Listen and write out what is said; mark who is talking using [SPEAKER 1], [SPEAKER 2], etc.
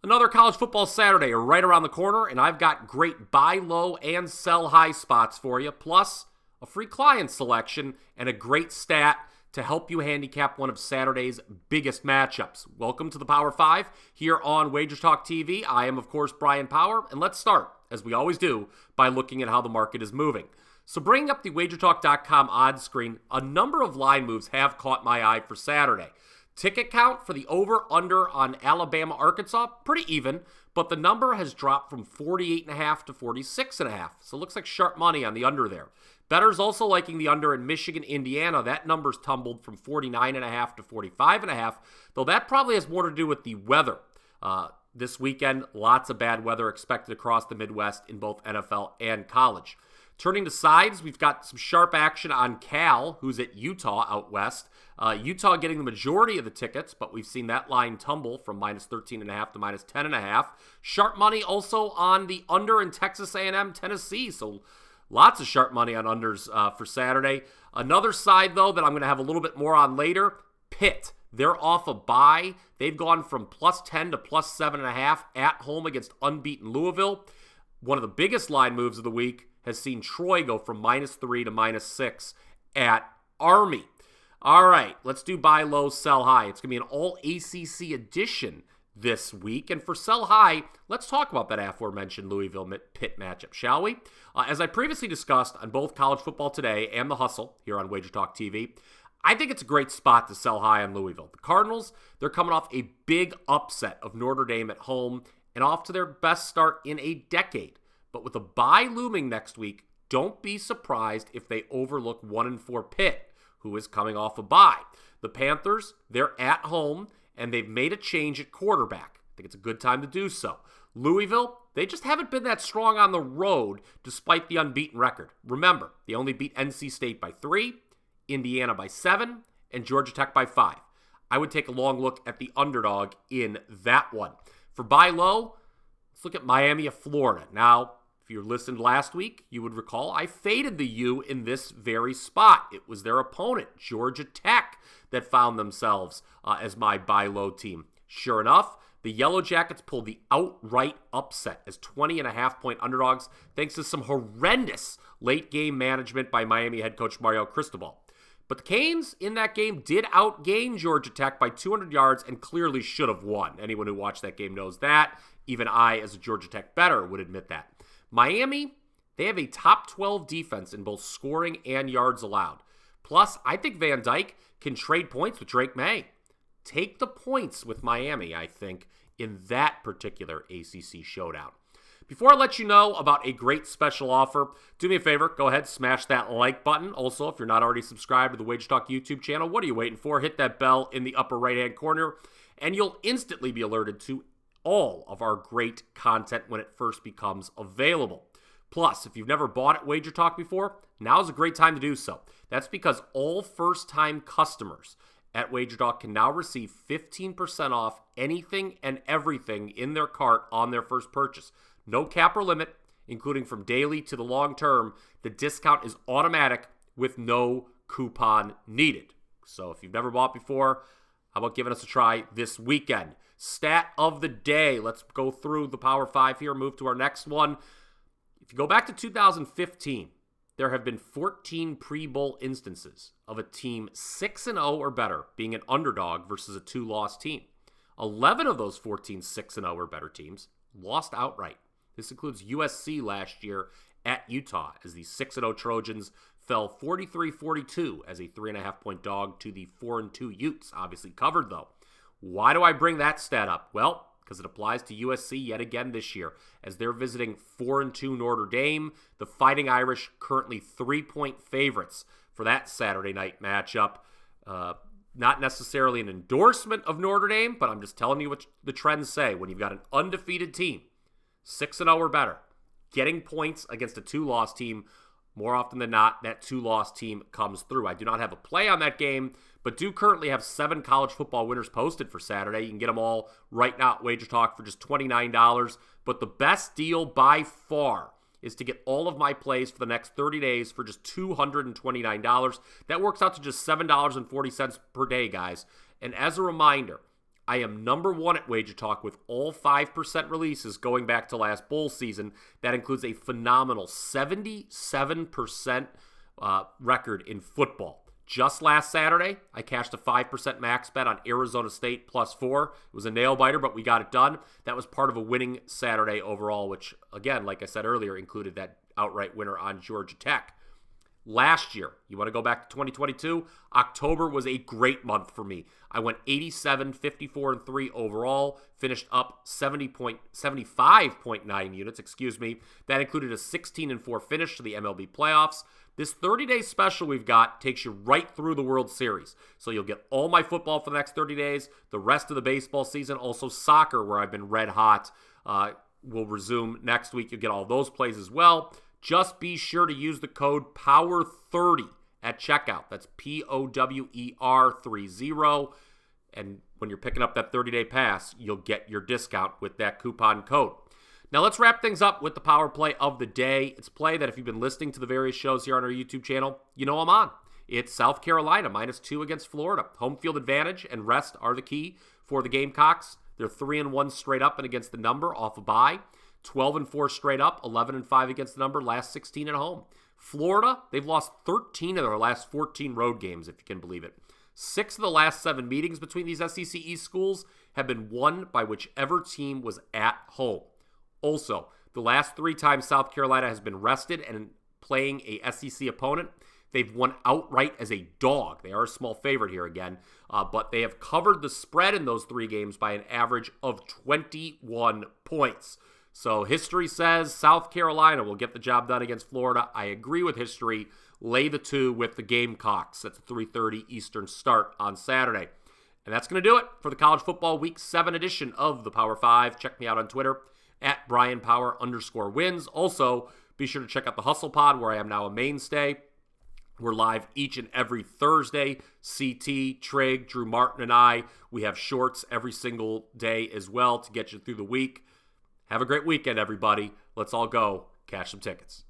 [SPEAKER 1] Another college football Saturday are right around the corner, and I've got great buy low and sell high spots for you, plus a free client selection and a great stat to help you handicap one of Saturday's biggest matchups. Welcome to the Power 5 here on WagerTalk TV. I am, of course, Bryan Power, and let's start, as we always do, by looking at how the market is moving. So bringing up the WagerTalk.com odds screen, a number of line moves have caught my eye for Saturday. Ticket count for the over-under on Alabama-Arkansas, pretty even, but the number has dropped from 48.5 to 46.5, so it looks like sharp money on the under there. Bettors also liking the under in Michigan-Indiana. That number's tumbled from 49.5 to 45.5, though that probably has more to do with the weather. This weekend, lots of bad weather expected across the Midwest in both NFL and college. Turning to sides, we've got some sharp action on Cal, who's at Utah out west. Utah getting the majority of the tickets, but we've seen that line tumble from minus 13.5 to minus 10.5. Sharp money also on the under in Texas A&M, Tennessee. So lots of sharp money on unders for Saturday. Another side, though, that I'm going to have a little bit more on later, PITT. They're off a bye. They've gone from plus 10 to plus 7.5 at home against unbeaten Louisville. One of the biggest line moves of the week has seen Troy go from minus 3 to minus 6 at Army. All right, let's do buy low, sell high. It's going to be an all ACC edition this week. And for sell high, let's talk about that aforementioned Louisville Pitt matchup, shall we? As I previously discussed on both College Football Today and The Hustle here on WagerTalk TV, I think it's a great spot to sell high on Louisville. The Cardinals, they're coming off a big upset of Notre Dame at home and off to their best start in a decade. But with a bye looming next week, don't be surprised if they overlook 1-4 Pitt, who is coming off a bye. The Panthers, they're at home, and they've made a change at quarterback. I think it's a good time to do so. Louisville, they just haven't been that strong on the road despite the unbeaten record. Remember, they only beat NC State by 3, Indiana by 7, and Georgia Tech by 5. I would take a long look at the underdog in that one. For buy low, let's look at Miami of Florida. Now, if you listened last week, you would recall I faded the U in this very spot. It was their opponent, Georgia Tech, that found themselves as my buy low team. Sure enough, the Yellow Jackets pulled the outright upset as 20.5-point underdogs thanks to some horrendous late game management by Miami head coach Mario Cristobal. But the Canes in that game did outgain Georgia Tech by 200 yards and clearly should have won. Anyone who watched that game knows that. Even I, as a Georgia Tech bettor, would admit that. Miami, they have a top 12 defense in both scoring and yards allowed. Plus, I think Van Dyke can trade points with Drake May. Take the points with Miami, I think, in that particular ACC showdown. Before I let you know about a great special offer, do me a favor, go ahead, smash that like button. Also, if you're not already subscribed to the WagerTalk YouTube channel, what are you waiting for? Hit that bell in the upper right-hand corner, and you'll instantly be alerted to all of our great content when it first becomes available. Plus, if you've never bought at WagerTalk before, now's a great time to do so. That's because all first-time customers at WagerTalk can now receive 15% off anything and everything in their cart on their first purchase. No cap or limit, including from daily to the long term. The discount is automatic with no coupon needed. So if you've never bought before, how about giving us a try this weekend? Stat of the day. Let's go through the Power 5 here, move to our next one. If you go back to 2015, there have been 14 pre-bowl instances of a team 6-0 or better being an underdog versus a 2-loss team. 11 of those 14 6-0 or better teams lost outright. This includes USC last year at Utah, as the 6-0 Trojans fell 43-42 as a 3.5-point dog to the 4-2 Utes. Obviously covered, though. Why do I bring that stat up? Well, because it applies to USC yet again this year, as they're visiting 4-2 Notre Dame. The Fighting Irish currently 3-point favorites for that Saturday night matchup. Not necessarily an endorsement of Notre Dame, but I'm just telling you what the trends say. When you've got an undefeated team, 6-0 or better, getting points against a 2-loss team, more often than not, that 2-loss team comes through. I do not have a play on that game, but do currently have 7 college football winners posted for Saturday. You can get them all right now at WagerTalk for just $29. But the best deal by far is to get all of my plays for the next 30 days for just $229. That works out to just $7.40 per day, guys. And as a reminder, I am number one at WagerTalk with all 5% releases going back to last bowl season. That includes a phenomenal 77% record in football. Just last Saturday, I cashed a 5% max bet on Arizona State +4. It was a nail-biter, but we got it done. That was part of a winning Saturday overall, which, again, like I said earlier, included that outright winner on Georgia Tech. Last year, you want to go back to 2022? October was a great month for me. I went 87, 54, and 3 overall, finished up 75.9 units, That included a 16-4 finish to the MLB playoffs. This 30-day special we've got takes you right through the World Series. So you'll get all my football for the next 30 days, the rest of the baseball season, also soccer, where I've been red hot, will resume next week. You'll get all those plays as well. Just be sure to use the code POWER30 at checkout. That's POWER30. And when you're picking up that 30-day pass, you'll get your discount with that coupon code. Now let's wrap things up with the power play of the day. It's a play that if you've been listening to the various shows here on our YouTube channel, you know I'm on. It's South Carolina -2 against Florida. Home field advantage and rest are the key for the Gamecocks. They're 3-1 straight up and against the number off a bye. 12-4 straight up, 11-5 against the number, last 16 at home. Florida, they've lost 13 of their last 14 road games, if you can believe it. 6 of the last 7 meetings between these SEC East schools have been won by whichever team was at home. Also, the last 3 times South Carolina has been rested and playing a SEC opponent, they've won outright as a dog. They are a small favorite here again, but they have covered the spread in those 3 games by an average of 21 points. So history says South Carolina will get the job done against Florida. I agree with history. Lay the 2 with the Gamecocks. That's a 3:30 Eastern start on Saturday. And that's going to do it for the College Football Week 7 edition of the Power 5. Check me out on Twitter at Bryan Power _wins. Also, be sure to check out the Hustle Pod, where I am now a mainstay. We're live each and every Thursday. CT, Trig, Drew Martin, and I. We have shorts every single day as well to get you through the week. Have a great weekend, everybody. Let's all go cash some tickets.